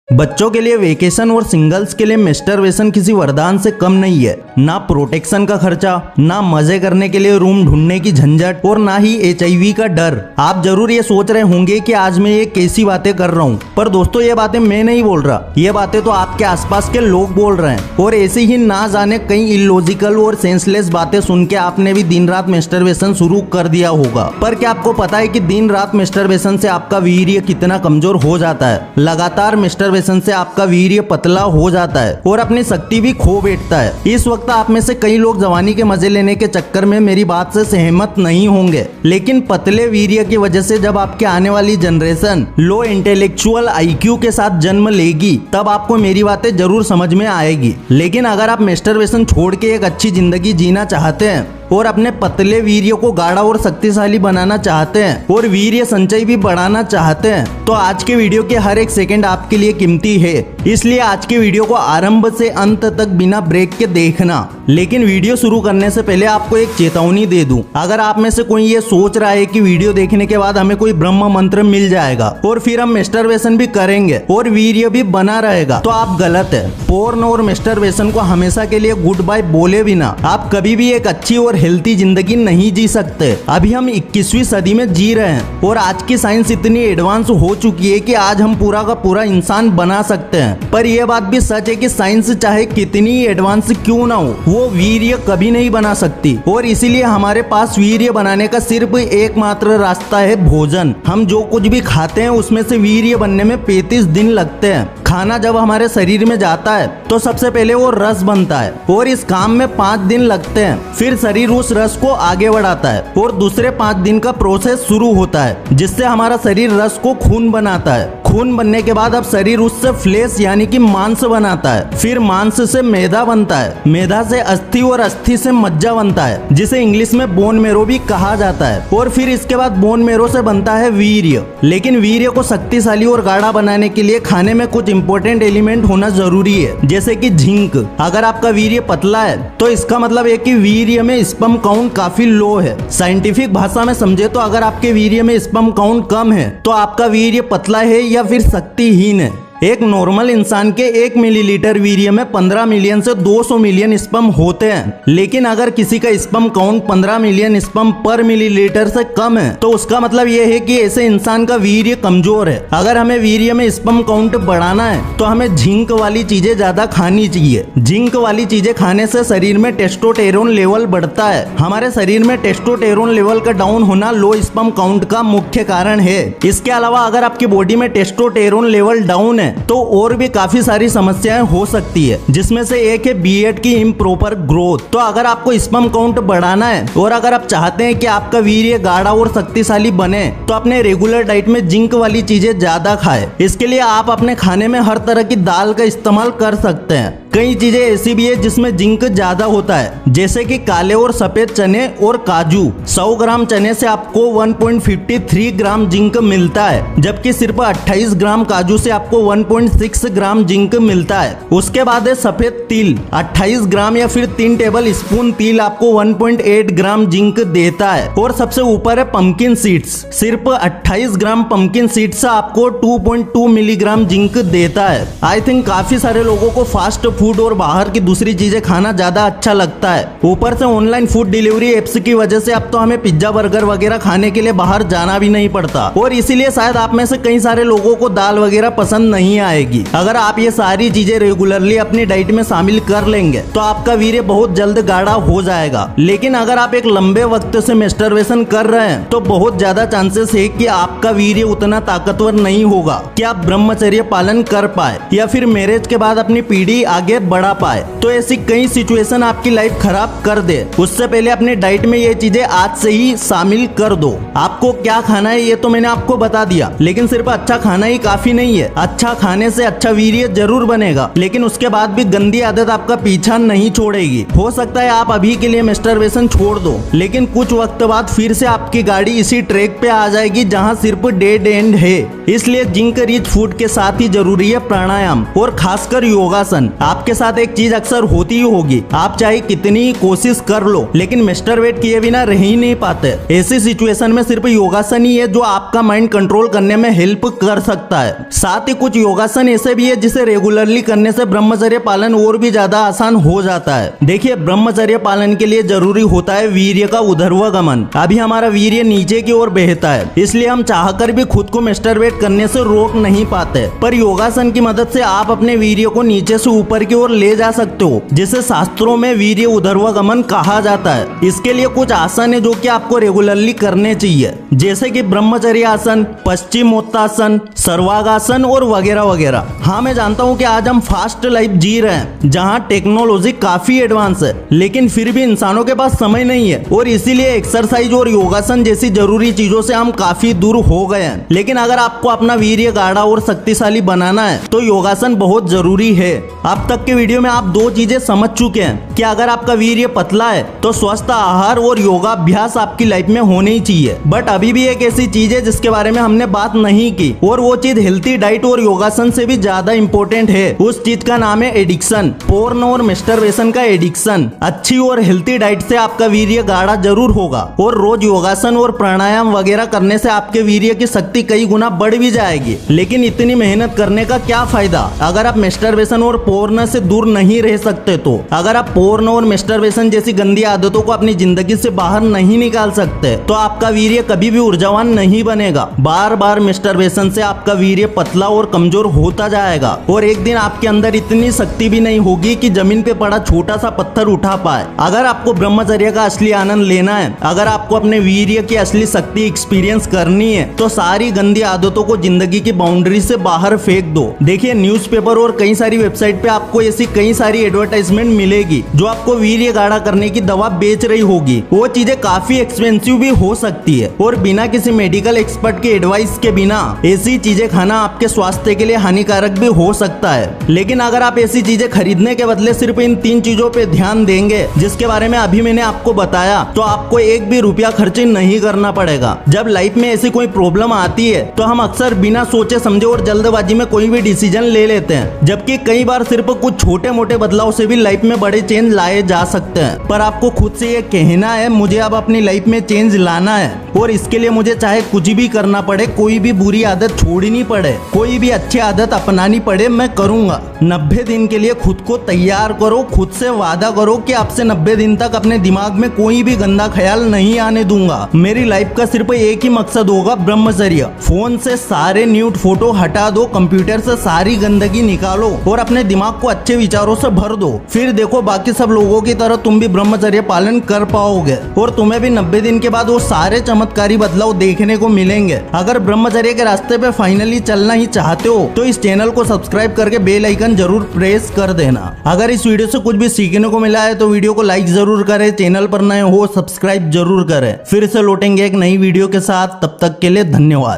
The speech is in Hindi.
बच्चों के लिए वेकेशन और सिंगल्स के लिए मास्टरबेशन किसी वरदान से कम नहीं है। ना प्रोटेक्शन का खर्चा, ना मजे करने के लिए रूम ढूंढने की झंझट और ना ही HIV का डर। आप जरूर ये सोच रहे होंगे कि आज मैं ये कैसी बातें कर रहा हूँ, पर दोस्तों ये बातें मैं नहीं बोल रहा, ये बातें तो आपके आसपास के लोग बोल रहे हैं। और ऐसी ही ना जाने कई इलॉजिकल और सेंसलेस बातें सुन के आपने भी दिन रात मास्टरबेशन शुरू कर दिया होगा। पर क्या आपको पता है कि दिन रात मास्टरबेशन से आपका वीर्य कितना कमजोर हो जाता है? लगातार मास्टरबेशन से आपका वीर्य पतला हो जाता है और अपनी शक्ति भी खो बैठता है। इस वक्त आप में से कई लोग जवानी के मजे लेने के चक्कर में मेरी बात से सहमत नहीं होंगे, लेकिन पतले वीर्य की वजह से जब आपके आने वाली जनरेशन लो इंटेलेक्चुअल IQ के साथ जन्म लेगी, तब आपको मेरी बातें जरूर समझ में आएगी। लेकिन अगर आप मास्टरबेशन छोड़ के एक अच्छी जिंदगी जीना चाहते हैं और अपने पतले वीर्य को गाढ़ा और शक्तिशाली बनाना चाहते हैं और वीर्य संचय भी बढ़ाना चाहते हैं, तो आज के वीडियो के हर एक सेकंड आपके लिए कीमती है। इसलिए आज के वीडियो को आरंभ से अंत तक बिना ब्रेक के देखना। लेकिन वीडियो शुरू करने से पहले आपको एक चेतावनी दे दूं। अगर आप में से कोई ये सोच रहा है कि वीडियो देखने के बाद हमें कोई ब्रह्म मंत्र मिल जाएगा और फिर हम मास्टरबेशन भी करेंगे और वीर्य भी बना रहेगा, तो आप गलत है। पोर्न और मास्टरबेशन को हमेशा के लिए गुड बाय बोले बिना आप कभी भी एक अच्छी और हेल्थी जिंदगी नहीं जी सकते। अभी हम 21वीं सदी में जी रहे हैं और आज की साइंस इतनी एडवांस हो चुकी है कि आज हम पूरा का पूरा इंसान बना सकते हैं। पर यह बात भी सच है कि साइंस चाहे कितनी एडवांस क्यों ना हो, वो वीर्य कभी नहीं बना सकती। और इसीलिए हमारे पास वीर्य बनाने का सिर्फ एकमात्र रास्ता है भोजन। हम जो कुछ भी खाते हैं उसमें से वीर्य बनने में 35 दिन लगते हैं। खाना जब हमारे शरीर में जाता है तो सबसे पहले वो रस बनता है और इस काम में 5 दिन लगते हैं। फिर शरीर उस रस को आगे बढ़ाता है और दूसरे 5 दिन का प्रोसेस शुरू होता है, जिससे हमारा शरीर रस को खून बनाता है। खून बनने के बाद अब शरीर उससे फ्लेश यानी कि मांस बनाता है। फिर मांस से मैदा बनता है, मैदा से अस्थि और अस्थि से मज्जा बनता है, जिसे इंग्लिश में बोन मेरो भी कहा जाता है। और फिर इसके बाद बोन मेरो से बनता है वीर्य। लेकिन वीर्य को शक्तिशाली और गाढ़ा बनाने के लिए खाने में कुछ इंपॉर्टेंट एलिमेंट होना जरूरी है, जैसे कि जिंक। अगर आपका वीर्य पतला है तो इसका मतलब है कि वीर्य में स्पर्म काउंट काफी लो है। साइंटिफिक भाषा में समझे तो अगर आपके वीर्य में स्पर्म काउंट कम है तो आपका वीर्य पतला है या फिर शक्तिहीन है। एक नॉर्मल इंसान के 1 मिलीलीटर वीर्य में 15 मिलियन से 200 मिलियन स्पर्म होते हैं। लेकिन अगर किसी का स्पर्म काउंट 15 मिलियन स्पर्म पर मिलीलीटर से कम है तो उसका मतलब यह है कि ऐसे इंसान का वीर्य कमजोर है। अगर हमें वीर्य में स्पर्म काउंट बढ़ाना है तो हमें जिंक वाली चीजें ज्यादा खानी चाहिए। जिंक वाली चीजें खाने से शरीर में टेस्टोस्टेरोन लेवल बढ़ता है। हमारे शरीर में टेस्टोस्टेरोन लेवल का डाउन होना लो स्पर्म काउंट का मुख्य कारण है। इसके अलावा अगर आपकी बॉडी में टेस्टोस्टेरोन लेवल डाउन है तो और भी काफी सारी समस्याएं हो सकती है, जिसमें से एक है बीएड की इम्प्रॉपर ग्रोथ। तो अगर आपको स्पर्म काउंट बढ़ाना है और अगर आप चाहते हैं कि आपका वीर्य गाढ़ा और शक्तिशाली बने, तो अपने रेगुलर डाइट में जिंक वाली चीजें ज्यादा खाएं। इसके लिए आप अपने खाने में हर तरह की दाल का इस्तेमाल कर सकते हैं। कई चीजें ऐसी भी है जिसमें जिंक ज्यादा होता है, जैसे कि काले और सफेद चने और काजू। 100 ग्राम चने से आपको 1.53 ग्राम जिंक मिलता है, जबकि सिर्फ 28 ग्राम काजू से आपको 1.6 ग्राम जिंक मिलता है। उसके बाद है सफेद तिल, 28 ग्राम या फिर 3 टेबल स्पून तिल आपको 1.8 ग्राम जिंक देता है। और सबसे ऊपर है पंपकिन सीड्स, सिर्फ 28 ग्राम पंपकिन सीड्स आपको 2.2 मिलीग्राम जिंक देता है। आई थिंक काफी सारे लोगों को फास्ट फूड और बाहर की दूसरी चीजें खाना ज्यादा अच्छा लगता है। ऊपर से ऑनलाइन फूड डिलीवरी एप्स की वजह से अब तो हमें पिज्जा बर्गर वगैरह खाने के लिए बाहर जाना भी नहीं पड़ता, और इसीलिए शायद आप में से कई सारे लोगों को दाल वगैरह पसंद नहीं आएगी। अगर आप ये सारी चीजें रेगुलरली अपनी डाइट में शामिल कर लेंगे तो आपका वीर्य बहुत जल्द गाढ़ा हो जाएगा। लेकिन अगर आप एक लंबे वक्त से मास्टरबेशन कर रहे हैं तो बहुत ज्यादा चांसेस है कि आपका वीर्य उतना ताकतवर नहीं होगा कि आप ब्रह्मचर्य पालन कर पाए या फिर मैरिज के बाद अपनी पीढ़ी आगे बढ़ा पाए। तो ऐसी कई सिचुएशन आपकी लाइफ खराब कर दे, उससे पहले अपनी डाइट में ये चीजें आज से ही शामिल कर दो। आपको क्या खाना है ये तो मैंने आपको बता दिया, लेकिन सिर्फ अच्छा खाना ही काफी नहीं है। अच्छा खाने से अच्छा वीर्य जरूर बनेगा, लेकिन उसके बाद भी गंदी आदत आपका पीछा नहीं छोड़ेगी। हो सकता है आप अभी के लिए मास्टरबेशन छोड़ दो, लेकिन कुछ वक्त बाद फिर से आपकी गाड़ी इसी ट्रैक पे आ जाएगी जहां सिर्फ डेड एंड है। इसलिए जिंक रिच फूड के साथ ही जरूरी है प्राणायाम और खासकर योगासन। आप आपके साथ एक चीज अक्सर होती ही होगी, आप चाहे कितनी ही कोशिश कर लो लेकिन मास्टरबेट किए बिना रह ही नहीं पाते। ऐसी सिचुएशन में सिर्फ योगासन ही है जो आपका माइंड कंट्रोल करने में हेल्प कर सकता है। साथ ही कुछ योगासन ऐसे भी है जिसे रेगुलरली करने से ब्रह्मचर्य पालन और भी ज्यादा आसान हो जाता है। देखिए, ब्रह्मचर्य पालन के लिए जरूरी होता है वीर्य का ऊर्ध्वगमन। अभी हमारा वीर्य नीचे की ओर बहता है, इसलिए हम चाहकर भी खुद को मास्टरबेट करने से रोक नहीं पाते। पर योगासन की मदद से आप अपने वीर्य को नीचे से ऊपर की ओर ले जा सकते हो, जिसे शास्त्रों में वीर्य ऊर्ध्वगमन कहा जाता है। इसके लिए कुछ आसन है जो कि आपको रेगुलरली करने चाहिए, जैसे कि ब्रह्मचर्य आसन, पश्चिमोत्तासन, सर्वांगासन और वगैरह वगैरह। हाँ, मैं जानता हूँ कि आज हम फास्ट लाइफ जी रहे हैं जहाँ टेक्नोलॉजी काफी एडवांस है, लेकिन फिर भी इंसानों के पास समय नहीं है और इसीलिए एक्सरसाइज और योगासन जैसी जरूरी चीजों से हम काफी दूर हो गए हैं। लेकिन अगर आपको अपना वीर्य गाढ़ा और शक्तिशाली बनाना है तो योगासन बहुत जरूरी है। अब तक के वीडियो में आप दो चीजें समझ चुके हैं कि अगर आपका वीर्य पतला है तो स्वस्थ आहार और योगाभ्यास आपकी लाइफ में होने ही चाहिए। बट अभी भी एक ऐसी चीज है जिसके बारे में हमने बात नहीं की, और वो चीज हेल्थी डाइट और योगासन से भी ज्यादा इंपॉर्टेंट है। उस चीज का नाम है एडिक्शन, पोर्न और मास्टरबेशन का एडिक्शन। अच्छी और हेल्थी डाइट से आपका वीर्य गाढ़ा जरूर होगा और रोज योगासन और प्राणायाम वगैरह करने से आपके वीर्य की शक्ति कई गुना बढ़ भी जाएगी। लेकिन इतनी मेहनत करने का क्या फायदा अगर आप मास्टरबेशन और पोर्न से दूर नहीं रह सकते तो? अगर आप पोर्न और मास्टरबेशन जैसी गंदी आदतों को अपनी जिंदगी से बाहर नहीं निकाल सकते तो आपका वीर्य कभी भी ऊर्जावान नहीं बनेगा। बार बार मास्टरबेशन से आपका वीर्य पतला और कमजोर होता जाएगा और एक दिन आपके अंदर इतनी शक्ति भी नहीं होगी कि जमीन पे पड़ा छोटा सा पत्थर उठा पाए। अगर आपको ब्रह्मचर्य का असली आनंद लेना है, अगर आपको अपने वीर्य की असली शक्ति एक्सपीरियंस करनी है तो सारी गंदी आदतों को जिंदगी की बाउंड्री से बाहर फेंक दो। देखिए, न्यूज़पेपर और कई सारी वेबसाइट पे आपको ऐसी कई सारी एडवर्टाइजमेंट मिलेगी जो आपको वीर्य गाढ़ा करने की दवा बेच रही होगी। वो चीजें काफी एक्सपेंसिव भी हो सकती है और बिना किसी मेडिकल एक्सपर्ट के एडवाइस के बिना ऐसी चीजें खाना आपके स्वास्थ्य के लिए हानिकारक भी हो सकता है। लेकिन अगर आप ऐसी चीजें खरीदने के बदले सिर्फ इन 3 चीजों पे ध्यान देंगे जिसके बारे में अभी मैंने आपको बताया, तो आपको एक भी रुपया खर्च नहीं करना पड़ेगा। जब लाइफ में ऐसी कोई प्रॉब्लम आती है तो हम अक्सर बिना सोचे समझे और जल्दबाजी में कोई भी डिसीजन ले लेते हैं, जबकि कई बार सिर्फ कुछ छोटे मोटे बदलाव से भी लाइफ में बड़े चेंज लाए जा सकते हैं। पर आपको खुद से ये कहना है मुझे अब अपनी लाइफ में चेंज लाना है और इसके लिए मुझे चाहे कुछ भी करना पड़े, कोई भी बुरी आदत छोड़नी पड़े, कोई भी अच्छी आदत अपनानी पड़े, मैं करूंगा। 90 दिन के लिए खुद को तैयार करो, खुद से वादा करो कि अब से 90 दिन तक अपने दिमाग में कोई भी गंदा ख्याल नहीं आने दूंगा। मेरी लाइफ का सिर्फ एक ही मकसद होगा, ब्रह्मचर्य। फोन से सारे न्यूड फोटो हटा दो, कंप्यूटर से सारी गंदगी निकालो और अपने दिमाग को अच्छे विचारों से भर दो। फिर देखो, बाकी सब लोगों की तरह तुम भी ब्रह्मचर्य पालन कर पाओगे और तुम्हें भी 90 दिन के बाद वो सारे चमत्कारी बदलाव देखने को मिलेंगे। अगर ब्रह्मचर्य के रास्ते पे फाइनली चलना ही चाहते हो तो इस चैनल को सब्सक्राइब करके बेल आइकन जरूर प्रेस कर देना। अगर इस वीडियो से कुछ भी सीखने को मिला है तो वीडियो को लाइक जरूर करें, चैनल पर नए हो सब्सक्राइब जरूर करें। फिर से लौटेंगे एक नई वीडियो के साथ, तब तक के लिए धन्यवाद।